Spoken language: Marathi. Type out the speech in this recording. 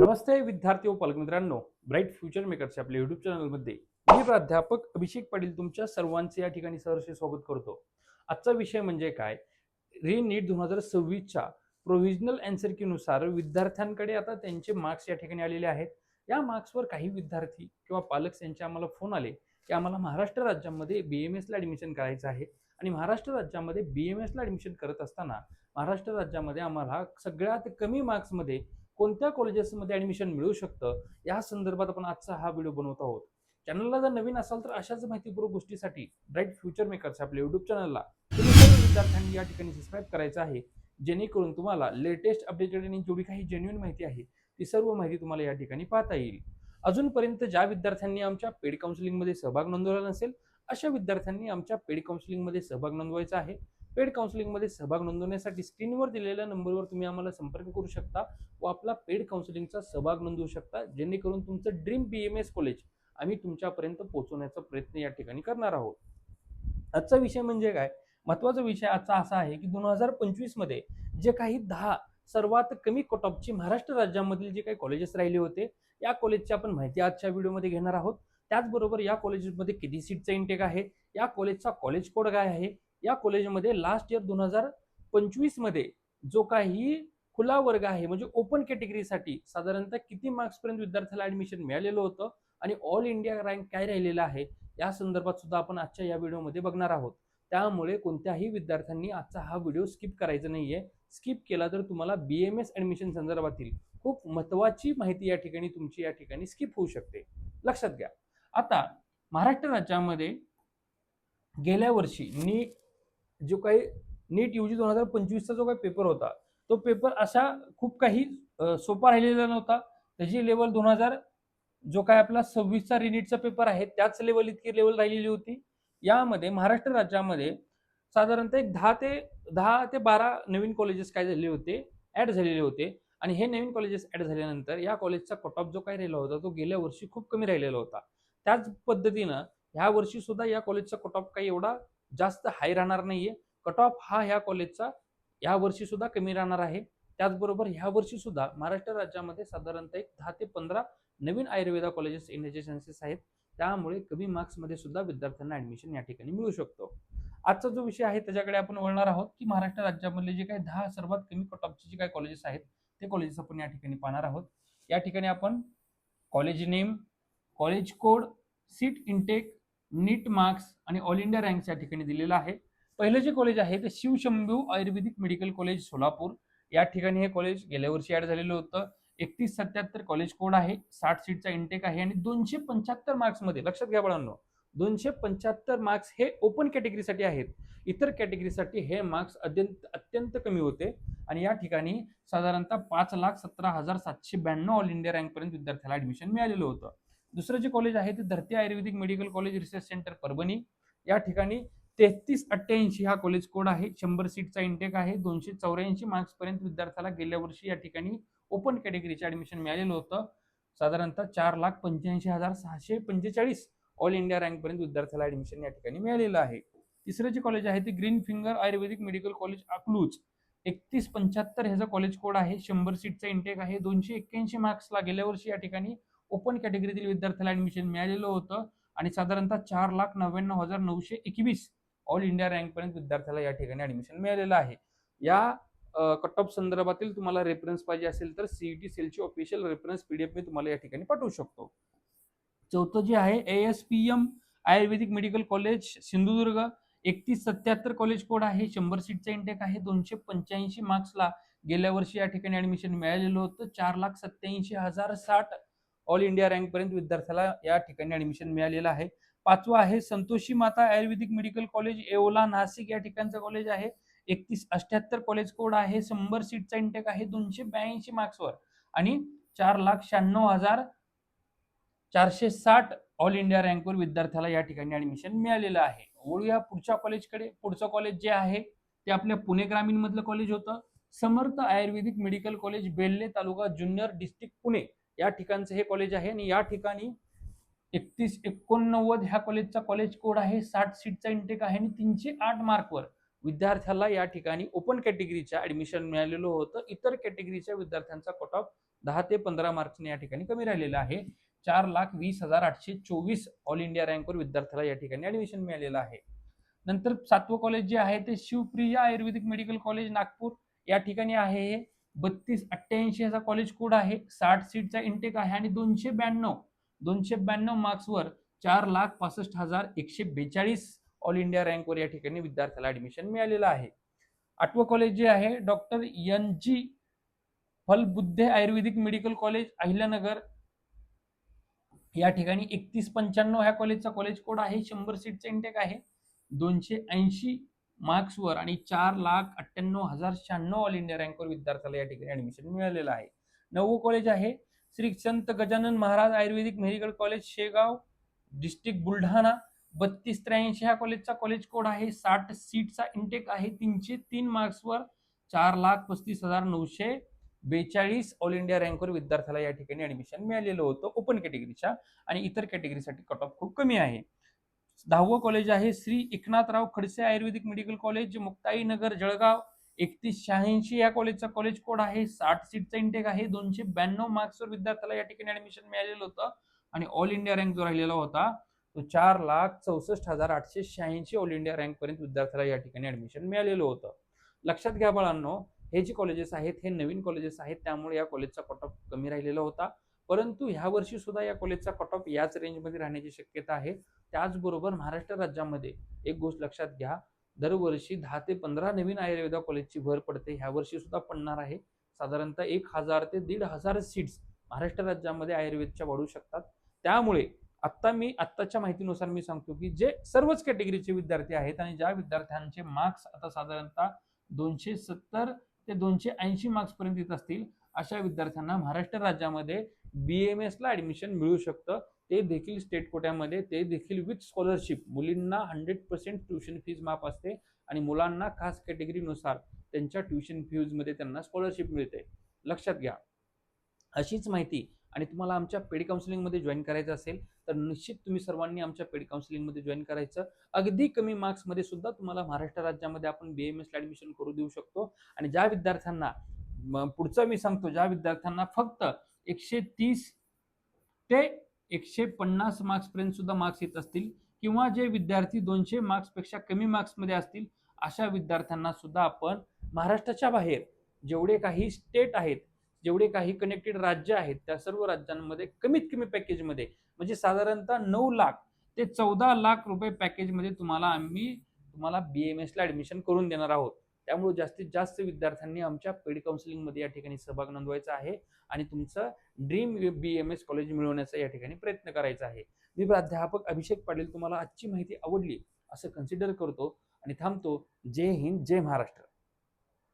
नमस्ते विद्यार्थी व पालक मित्रांनो, ब्राईट फ्युचर मेकर्सच्या आपल्या युट्यूब चॅनलमध्ये मी प्राध्यापक अभिषेक पाटील तुमच्या सर्वांचे या ठिकाणी सहर्ष स्वागत करतो. आजचा विषय म्हणजे काय, री नीट 2026च्या प्रोव्हिजनल अँसर की नुसार विद्यार्थ्यांकडे आता त्यांचे मार्क्स या ठिकाणी आलेले आहेत. या मार्क्सवर काही विद्यार्थी किंवा पालक यांचे आम्हाला फोन आले की आम्हाला महाराष्ट्र राज्यामध्ये BMS ला ॲडमिशन करायचं आहे आणि महाराष्ट्र राज्यामध्ये BMS ला ॲडमिशन करत असताना महाराष्ट्र राज्यामध्ये आम्हाला सगळ्यात कमी मार्क्समध्ये कोणत्या कॉलेजेसमध्ये ॲडमिशन मिळू शकतं, या संदर्भात आपण आजचा हा व्हिडिओ बनवत आहोत. चॅनलला जर नवीन असाल तर अशाच माहितीपूर्वक गोष्टीसाठी ब्राईट फ्युचर मेकर्स आपल्या युट्यूब चॅनलला तुम्ही सर्व विद्यार्थ्यांनी या ठिकाणी सबस्क्राईब करायचं आहे, जेणेकरून तुम्हाला लेटेस्ट अपडेटेड आणि जेवढी काही जेन्युइन माहिती आहे ती सर्व माहिती तुम्हाला या ठिकाणी पाहता येईल. अजूनपर्यंत ज्या विद्यार्थ्यांनी आमच्या पेड काउन्सिलिंगमध्ये सहभाग नोंदवला नसेल अशा विद्यार्थ्यांनी आमच्या पेड काउन्सिलिंगमध्ये सहभाग नोंदवायचा आहे. पेड काउन्सिलिंगमध्ये सहभाग नोंदवण्यासाठी स्क्रीनवर दिलेल्या नंबरवर तुम्ही आम्हाला संपर्क करू शकता व आपला पेड काउन्सिलिंगचा सहभाग नोंदवू शकता, जेणेकरून तुमचं ड्रीम BMS कॉलेज आम्ही तुमच्यापर्यंत पोहोचवण्याचा प्रयत्न या ठिकाणी करणार आहोत. आजचा विषय म्हणजे काय, महत्त्वाचा विषय आजचा असा आहे की 2025 मध्ये जे काही 10 सर्वात कमी कट ऑफची महाराष्ट्र राज्यामधील जे काही कॉलेजेस राहिले होते, या कॉलेजची आपण माहिती आजच्या व्हिडिओमध्ये घेणार आहोत. त्याचबरोबर या कॉलेजेसमध्ये किती सीटचा इंटेक आहे, या कॉलेजचा कॉलेज कोड काय आहे, या कॉलेजमध्ये लास्ट इयर 2025 मध्ये जो काही खुला वर्ग आहे म्हणजे ओपन कॅटेगरीसाठी साधारणतः किती मार्क्स पर्यंत विद्यार्थ्याला ऍडमिशन मिळालेलं होतं आणि ऑल इंडिया रँक काय राहिलेला आहे या संदर्भात सुद्धा आपण आजच्या या व्हिडिओमध्ये बघणार आहोत. त्यामुळे कोणत्याही विद्यार्थ्यांनी आजचा हा व्हिडिओ स्किप करायचा नाहीये. स्किप केला तर तुम्हाला BMS ऍडमिशन संदर्भातील खूप महत्त्वाची माहिती या ठिकाणी तुमची या ठिकाणी स्किप होऊ शकते. लक्षात घ्या. आता महाराष्ट्र राज्यामध्ये गेल्या वर्षी जो काही नीट UG 2025चा जो काही पेपर होता, तो पेपर असा खूप काही सोपा राहिलेला नव्हता. त्याची लेवल 2000 जो काय आपला 26चा रिनीटचा पेपर आहे त्याच लेवल इतकी लेवल राहिलेली होती. यामध्ये महाराष्ट्र राज्यामध्ये साधारणतः एक 10 ते 12 नवीन कॉलेजेस काय झाले होते, ऍड झालेले होते आणि हे नवीन कॉलेजेस ऍड झाल्यानंतर या कॉलेजचा कट ऑफ जो काही राहिला होता तो गेल्या वर्षी खूप कमी राहिलेला होता. त्याच पद्धतीनं ह्या वर्षी सुद्धा या कॉलेजचा कट ऑफ काही एवढा जास्त हाय राहणार नाहीये. कट ऑफ हा ह्या कॉलेजचा या वर्षी सुद्धा कमी राहणार आहे. त्याचबरोबर ह्या वर्षी सुद्धा महाराष्ट्र राज्यामध्ये साधारणतः 10 ते 15 नवीन आयुर्वेदा कॉलेजेस येण्याचे चान्सेस आहेत. त्यामुळे कमी मार्क्समध्ये सुद्धा विद्यार्थ्यांना ऍडमिशन या ठिकाणी मिळू शकतो. आजचा जो विषय आहे त्याच्याकडे आपण वळणार आहोत की महाराष्ट्र राज्यामधले जे काही 10 सर्वात कमी कट ऑफचे जे काही कॉलेजेस आहेत ते कॉलेजेस आपण या ठिकाणी पाहणार आहोत. या ठिकाणी आपण college name, college code, seat intake, NEET marks आणि ऑल इंडिया रँक्स या ठिकाणी दिलेला आहे. पहिलं जे कॉलेज आहे ते शिवशंभू आयुर्वेदिक मेडिकल कॉलेज सोलापूर. या ठिकाणी हे कॉलेज गेल्या वर्षी ऍड झालेलं होतं. 3177 कॉलेज कोड आहे, 60 सीटचा इंटेक आहे आणि 275 मार्क्स मध्ये, लक्षात घ्या बाळांनो, 275 मार्क्स हे ओपन कॅटेगरीसाठी आहेत. इतर कॅटेगरीसाठी हे मार्क्स अत्यंत कमी होते आणि या ठिकाणी साधारणतः 5,17,792 ऑल इंडिया रँक पर्यंत विद्यार्थ्याला ऍडमिशन मिळालेलं होतं. दुसरं जे कॉलेज आहे ते Dharti Ayurvedic medical college research centre Parbhani. या ठिकाणी 3388 हा कॉलेज कोड आहे, 100 सीटचा इंटेक आहे, 284 मार्क्स पर्यंत विद्यार्थ्याला गेल्या वर्षी या ठिकाणी ओपन कॅटेगरीचे ऍडमिशन मिळालेलं होतं. साधारणतः 4,85,645 ऑल इंडिया रँक पर्यंत विद्यार्थ्याला ऍडमिशन या ठिकाणी मिळालेलं आहे. तिसरं जे कॉलेज आहे ते ग्रीन फिंगर आयुर्वेदिक मेडिकल कॉलेज अकलूज. 3175 ह्याचा कॉलेज कोड आहे, 100 सीटचा इंटेक आहे, 281 मार्क्सला गेल्या वर्षी या ठिकाणी ओपन कॅटेगरीतील विद्यार्थ्याला ऍडमिशन मिळालेलं होतं आणि साधारणतः 4,99,921 ऑल इंडिया रँक पर्यंत विद्यार्थ्याला या ठिकाणी ऍडमिशन मिळालेलं आहे. या कट ऑफ संदर्भातील तुम्हाला रेफरन्स पाहिजे असेल तर CET सेलची ऑफिशियल रेफरन्स PDF मी तुम्हाला या ठिकाणी पाठवू शकतो. चौथं जे आहे ASPM Ayurvedic medical college Sindhudurg. 3177 college code आहे, 100 सीटचा इंटेक आहे, 285 मार्क्सला गेल्या वर्षी या ठिकाणी ऍडमिशन मिळालेलं होतं. 4,87,060 ऑल इंडिया रँक पर्यंत विद्यार्थ्याला या ठिकाणी ऍडमिशन मिळालेलं आहे. पाचवा आहे संतोषी माता आयुर्वेदिक मेडिकल कॉलेज येवला नाशिक. या ठिकाणचं कॉलेज आहे, 3178 कॉलेज कोड आहे, 100 सीटचा इंटेक आहे, 282 मार्क्सवर आणि 4,96,460 ऑल इंडिया रँकवर विद्यार्थ्याला या ठिकाणी ऍडमिशन मिळालेलं आहे. वळूया पुढच्या कॉलेजकडे. पुढचं कॉलेज जे आहे ते आपल्या पुणे ग्रामीण मधलं कॉलेज होतं, समर्थ आयुर्वेदिक मेडिकल कॉलेज बेल्ले तालुका जुन्नर डिस्ट्रिक्ट पुणे. या ठिकाणचं हे कॉलेज आहे आणि या ठिकाणी 3189 ह्या कॉलेजचा कॉलेज कोड आहे, 60 सीटचा इंटेक आहे आणि 308 मार्कवर विद्यार्थ्याला या ठिकाणी ओपन कॅटेगरीच्या ऍडमिशन मिळालेलं होतं. इतर कॅटेगरीच्या विद्यार्थ्यांचा कट ऑफ 10 ते 15 मार्क्सने या ठिकाणी कमी राहिलेला आहे. 4,20,824 ऑल इंडिया रँकवर विद्यार्थ्याला या ठिकाणी ऍडमिशन मिळालेलं आहे. नंतर 7वं कॉलेज जे आहे ते शिवप्रिया आयुर्वेदिक मेडिकल कॉलेज नागपूर या ठिकाणी आहे. हे 3288 याचा कॉलेज कोड आहे. 60 सीटचा इंटेक आहे आणि 292 मार्क्सवर 4,65,142 ऑल इंडिया रँकवर या ठिकाणी विद्यार्थ्याला ऍडमिशन मिळालेलं आहे. 8वं कॉलेज जे आहे डॉक्टर NG फलबुद्धे आयुर्वेदिक मेडिकल कॉलेज अहिल्यानगर या ठिकाणी 3195 ह्या कॉलेजचा कॉलेज कोड आहे. 100 सीटचा इंटेक आहे. 280 मार्क्सवर आणि 4,98,096 ऑल इंडिया रँकवर विद्यार्थ्याला या ठिकाणी ऍडमिशन मिळालेलं आहे. 9वं कॉलेज आहे Shri Sant Gajanan Maharaj Ayurvedic medical college Shegaon district Buldhana 3283 ह्या कॉलेजचा कॉलेज कोड आहे. 60 सीटचा इंटेक आहे. 303 मार्क्सवर 4,35,942 ऑल इंडिया रँकवर विद्यार्थ्याला या ठिकाणी ऍडमिशन मिळालेलं होतं ओपन कॅटेगरीच्या आणि इतर कॅटेगरीसाठी कट ऑफ खूप कमी आहे. 10वं कॉलेज आहे श्री एकनाथराव खडसे आयुर्वेदिक मेडिकल कॉलेज मुक्ताईनगर जळगाव 3186 या कॉलेजचा कॉलेज कोड आहे. 60 सीटचा इंटेक आहे. 292 मार्क्सवर विद्यार्थ्याला या ठिकाणी ऍडमिशन मिळालेलं होतं आणि ऑल इंडिया रँक जो राहिलेला होता तो 4,64,886 ऑल इंडिया रँक पर्यंत विद्यार्थ्याला या ठिकाणी ऍडमिशन मिळालेलं होतं. लक्षात घ्या बाळांनो, हे जे कॉलेजेस आहेत हे नवीन कॉलेजेस आहेत, त्यामुळे या कॉलेजचा कट ऑफ कमी राहिलेला होता. परंतु ह्या वर्षी सुद्धा या कॉलेजचा कट ऑफ याच रेंजमध्ये राहण्याची शक्यता आहे. त्याचबरोबर महाराष्ट्र राज्यामध्ये एक गोष्ट लक्षात घ्या, दरवर्षी 10 ते 15 नवीन आयुर्वेदा कॉलेजची भर पडते. ह्या वर्षी सुद्धा पडणार आहे. साधारणतः 1,000 ते 1,500 सीट्स महाराष्ट्र राज्यामध्ये आयुर्वेदच्या वाढू शकतात. त्यामुळे आत्ताच्या माहितीनुसार मी सांगतो की जे सर्वच कॅटेगरीचे विद्यार्थी आहेत आणि ज्या विद्यार्थ्यांचे मार्क्स आता साधारणतः 270 ते 280 मार्क्स पर्यंत येत असतील अशा विद्यार्थ्यांना महाराष्ट्र राज्यामध्ये BAMS ला ऍडमिशन मिळू शकतं. ते देखील स्टेट कोट्यामध्ये, ते देखील विथ स्कॉलरशिप. मुलींना 100% ट्युशन फीज माफ असते आणि मुलांना खास कॅटेगरीनुसार त्यांच्या ट्युशन फीज मध्ये त्यांना स्कॉलरशिप मिळते. लक्षात घ्या. अशीच माहिती आणि तुम्हाला आमच्या पेड काउन्सिलिंग मध्ये जॉईन करायचं असेल तर निश्चित तुम्ही सर्वांनी आमच्या पेड काउन्सिलिंग मध्ये जॉईन करायचं. अगदी कमी मार्क्स मध्ये सुद्धा तुम्हाला महाराष्ट्र राज्यामध्ये आपण BAMS ला ऍडमिशन करू देऊ शकतो. आणि ज्या विद्यार्थ्यांना पुढचं मी सांगतो, ज्या विद्यार्थ्यांना फक्त 130 ते 150 मार्क्स पर्यंत सुद्धा मार्क्स येत असतील किंवा जे विद्यार्थी 200 मार्क्स पेक्षा कमी मार्क्स मध्ये असतील अशा विद्यार्थ्यांना सुद्धा आपण महाराष्ट्राच्या बाहेर जेवढे काही स्टेट आहेत, जेवढे काही कनेक्टेड राज्य आहेत त्या सर्व राज्यांमध्ये कमीत कमी पॅकेजमध्ये म्हणजे साधारणतः 9 लाख ते 14 लाख रुपये पॅकेजमध्ये तुम्हाला BAMS ला ऍडमिशन करून देणार आहोत. त्यामुळे जास्तीत जास्त विद्यार्थ्यांनी आमच्या पेड काउन्सिलिंग मध्ये या ठिकाणी सहभाग नोंदवायचा आहे आणि तुमचं ड्रीम BAMS कॉलेज मिळवण्याचा या ठिकाणी प्रयत्न करायचा आहे. मी प्राध्यापक अभिषेक पाटील तुम्हाला आजची माहिती आवडली असं कन्सिडर करतो आणि थांबतो. जय हिंद, जय महाराष्ट्र.